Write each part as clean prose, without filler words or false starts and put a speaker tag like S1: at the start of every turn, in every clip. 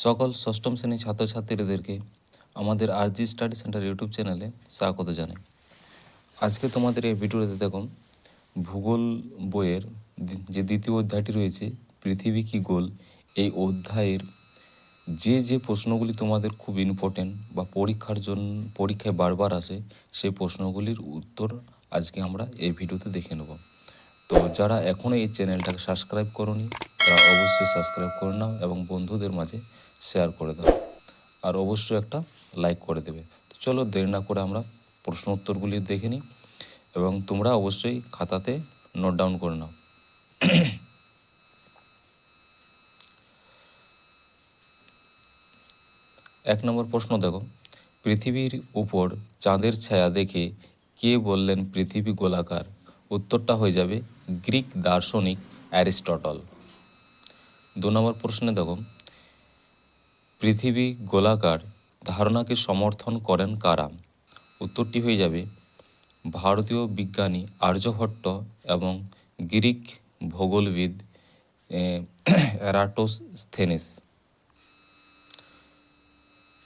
S1: সকল ষষ্ঠম শ্রেণীর ছাত্রছাত্রীদেরকে আমাদের আরজি স্টাডি সেন্টার ইউটিউব চ্যানেলে স্বাগত জানাই। আজকে তোমাদের এই ভিডিওতে দেখো ভূগোল বইয়ের যে দ্বিতীয় অধ্যায়টি রয়েছে পৃথিবী কি গোল, এই অধ্যায়ের যে প্রশ্নগুলি তোমাদের খুব ইম্পর্টেন্ট বা পরীক্ষায় বারবার আসে সেই প্রশ্নগুলির উত্তর আজকে আমরা এই ভিডিওতে দেখে নেব। তো যারা এখনও এই চ্যানেলটাকে সাবস্ক্রাইব করোনি তারা অবশ্যই সাবস্ক্রাইব করে নাও এবং বন্ধুদের মাঝে শেয়ার করে দাও, আর অবশ্যই একটা লাইক করে দেবে। তো চলো দেরি না করে আমরা প্রশ্ন উত্তরগুলি দেখে নিই এবং তোমরা অবশ্যই খাতাতে নোট ডাউন করে নাও। এক নম্বর প্রশ্ন দেখো, পৃথিবীর উপর চাঁদের ছায়া দেখে কে বললেন পৃথিবী গোলাকার? উত্তরটা হয়ে যাবে গ্রিক দার্শনিক অ্যারিস্টটল। 2 নম্বর প্রশ্নে দেখো, পৃথিবী গোলাকার ধারণাকে সমর্থন করেন কারা? উত্তরটি হয়ে যাবে ভারতীয় বিজ্ঞানী আর্যভট্ট এবং গ্রিক ভূগোলবিদ এরাটোস্থেনিস।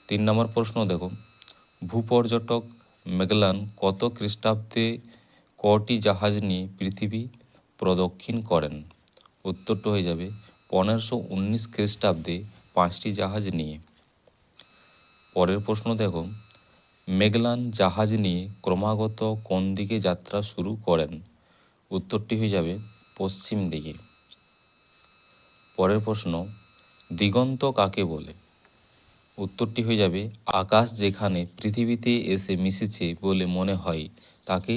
S1: 3 নম্বর প্রশ্ন দেখো, ভূপর্যটক ম্যাগেলান কত খ্রিস্টাব্দে কটি জাহাজ নিয়ে পৃথিবী প্রদক্ষিণ করেন? উত্তরটা হয়ে যাবে 1519 খ্রিস্টাব্দে 5টি জাহাজ নিয়ে। পরের প্রশ্ন দেখো, ম্যাগেলান জাহাজ নিয়ে ক্রমাগত কোন দিকে যাত্রা শুরু করেন? উত্তরটি হয়ে যাবে পশ্চিম দিকে। পরের প্রশ্ন, দিগন্ত কাকে বলে? উত্তরটি হয়ে যাবে আকাশ যেখানে পৃথিবীতে এসে মিশেছে বলে মনে হয় তাকে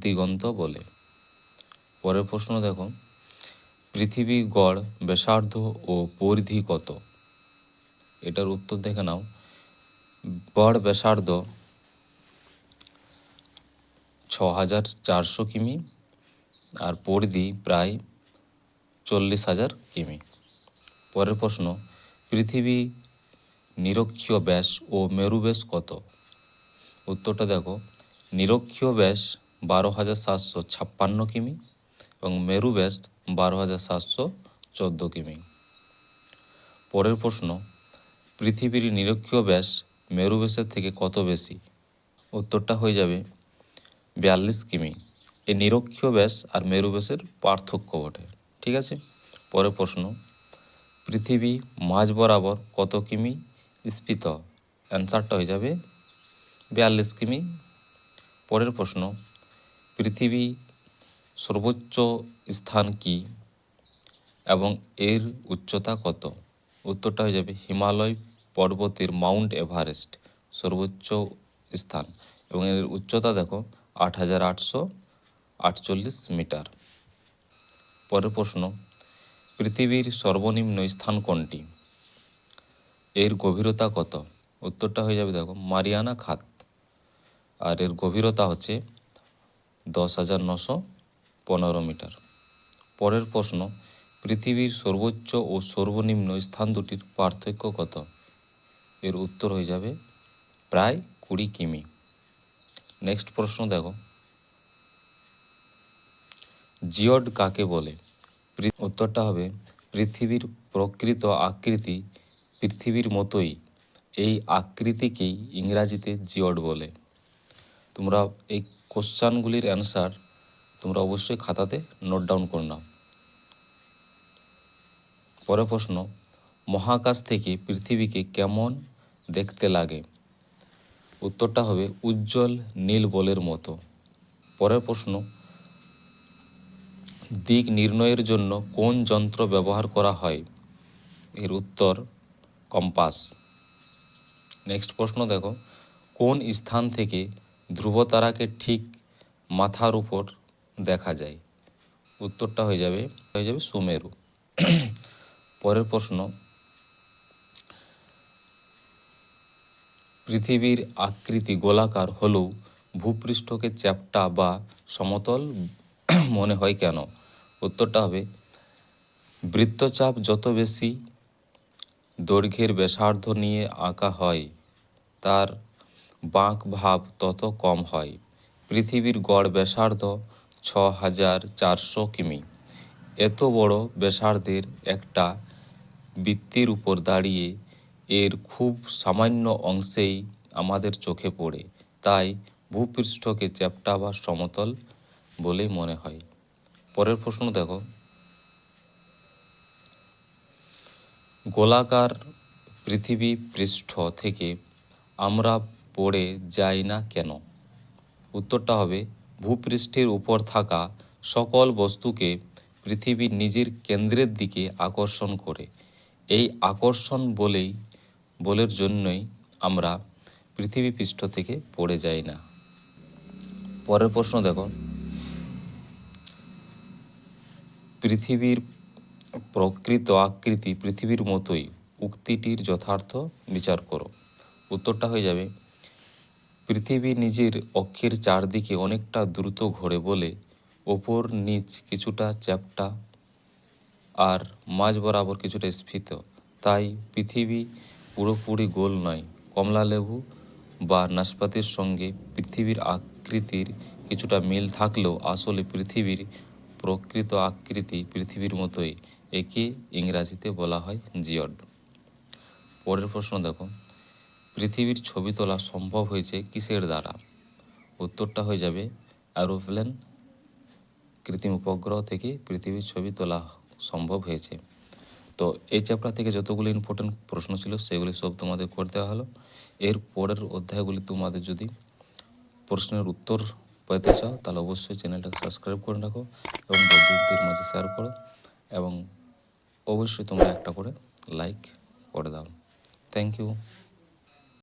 S1: দিগন্ত বলে। পরের প্রশ্ন দেখো, পৃথিবীর গড় ব্যাসার্ধ ও পরিধি কত? এটার উত্তর দেখে নাও। গড় ব্যাসার্ধ 6400 কিমি আর পরিধি প্রায় 40,000 কিমি। পরের প্রশ্ন, পৃথিবী নিরক্ষীয় ব্যাস ও মেরু ব্যাস কত? উত্তরটা দেখো, নিরক্ষীয় ব্যাস 12,756 কিমি এবং মেরু ব্যাস 12,714 কিমি। পরের প্রশ্ন, পৃথিবীর নিরক্ষীয় ব্যাস মেরু ব্যাসের থেকে কত বেশি? উত্তরটা হয়ে যাবে 42 কিমি। এই নিরক্ষীয় ব্যাস আর মেরু ব্যাসের পার্থক্য বটে, ঠিক আছে। পরের প্রশ্ন, পৃথিবী মাঝ বরাবর কত কিমি স্ফীত? অ্যান্সারটা হয়ে যাবে 42 কিমি। পরের প্রশ্ন, পৃথিবী সর্বোচ্চ স্থান কি এবং এর উচ্চতা কত? উত্তরটা হয়ে যাবে হিমালয় পর্বতের মাউন্ট এভারেস্ট সর্বোচ্চ স্থান এবং এর উচ্চতা দেখো 8,848 মিটার। পরের প্রশ্ন, পৃথিবীর সর্বনিম্ন স্থান কোনটি? এর গভীরতা কত? উত্তরটা হয়ে যাবে দেখো মারিয়ানা খাত, আর এর গভীরতা হচ্ছে 10,915 মিটার। পরের প্রশ্ন, পৃথিবীর সর্বোচ্চ ও সর্বনিম্ন স্থান দুটির পার্থক্য কত? এর উত্তর হয়ে যাবে প্রায় 20 কিমি। নেক্সট প্রশ্ন দেখো, জিওড কাকে বলে? উত্তরটা হবে পৃথিবীর প্রকৃত আকৃতি পৃথিবীর মতোই, এই আকৃতিকেই ইংরাজিতে জিওড বলে। তোমরা এই কোশ্চানগুলির অ্যান্সার তোমরা অবশ্যই খাতাতে নোট ডাউন করে নাও। পরের প্রশ্ন, মহাকাশ থেকে পৃথিবীকে কেমন দেখতে লাগে? উত্তরটা হবে উজ্জ্বল নীল বলের মতো। পরের প্রশ্ন, দিক নির্ণয়ের জন্য কোন যন্ত্র ব্যবহার করা হয়? এর উত্তর কম্পাস। নেক্সট প্রশ্ন দেখো, কোন স্থান থেকে ধ্রুবতারাকে ঠিক মাথার উপর দেখা যায়? উত্তরটা হয়ে যাবে সুমেরু। পরের প্রশ্ন, পৃথিবীর আকৃতি গোলাকার হলেও ভূপৃষ্ঠকে চ্যাপ্টা বা সমতল মনে হয় কেন? উত্তরটা হবে বৃত্তচাপ যত বেশি দৈর্ঘ্যের ব্যাসার্ধ নিয়ে আঁকা হয় তার বাঁক ভাব তত কম হয়। পৃথিবীর গড় ব্যাসার্ধ 6,400 কিমি। এত বড় ব্যাসার্ধের একটা বৃত্তের উপর দাঁড়িয়ে এর খুব সামান্য অংশেই আমাদের চোখে পড়ে, তাই ভূপৃষ্ঠকে চ্যাপ্টা বা সমতল বলেই মনে হয়। পরের প্রশ্ন দেখো, গোলাকার পৃথিবী পৃষ্ঠ থেকে আমরা পড়ে যাই না কেন? উত্তরটা হবে, ভূপৃষ্ঠের উপর থাকা সকল বস্তুকে পৃথিবী নিজের কেন্দ্রের দিকে আকর্ষণ করে। এই আকর্ষণ বলের জন্যই আমরা পৃথিবী পৃষ্ঠ থেকে পড়ে যাই না। পরের প্রশ্ন দেখো, পৃথিবীর প্রকৃত আকৃতি পৃথিবীর মতোই, উক্তিটির যথার্থ বিচার করো। উত্তরটা হয়ে যাবে, পৃথিবী নিজের অক্ষের চারদিকে অনেকটা দ্রুত ঘোরে বলে ওপর নিচ কিছুটা চ্যাপ্টা আর মাঝ বরাবর কিছুটা স্ফীত। তাই পৃথিবী পুরোপুরি গোল নয়। কমলালেবু বা নাশপাতির সঙ্গে পৃথিবীর আকৃতির কিছুটা মিল থাকলেও আসলে পৃথিবীর প্রকৃত আকৃতি পৃথিবীর মতোই। একে ইংরাজিতে বলা হয় জিওড। পরের প্রশ্ন দেখো, পৃথিবীর ছবি তোলা সম্ভব হয়েছে কিসের দ্বারা? উত্তরটা হয়ে যাবে, অ্যারোপ্লেন কৃত্রিম উপগ্রহ থেকে পৃথিবীর ছবি তোলা সম্ভব হয়েছে। তো এই চ্যাপ্টার থেকে যতগুলো ইম্পর্টেন্ট প্রশ্ন ছিল সেগুলি সব তোমাদের করে দেওয়া হলো। এর পরের অধ্যায়গুলি তোমাদের যদি প্রশ্নের উত্তর পেতে চাও তাহলে অবশ্যই চ্যানেলটাকে সাবস্ক্রাইব করে রাখো এবং বন্ধুদের মাঝে শেয়ার করো এবং অবশ্যই তোমরা একটা করে লাইক করে দাও। Thank you.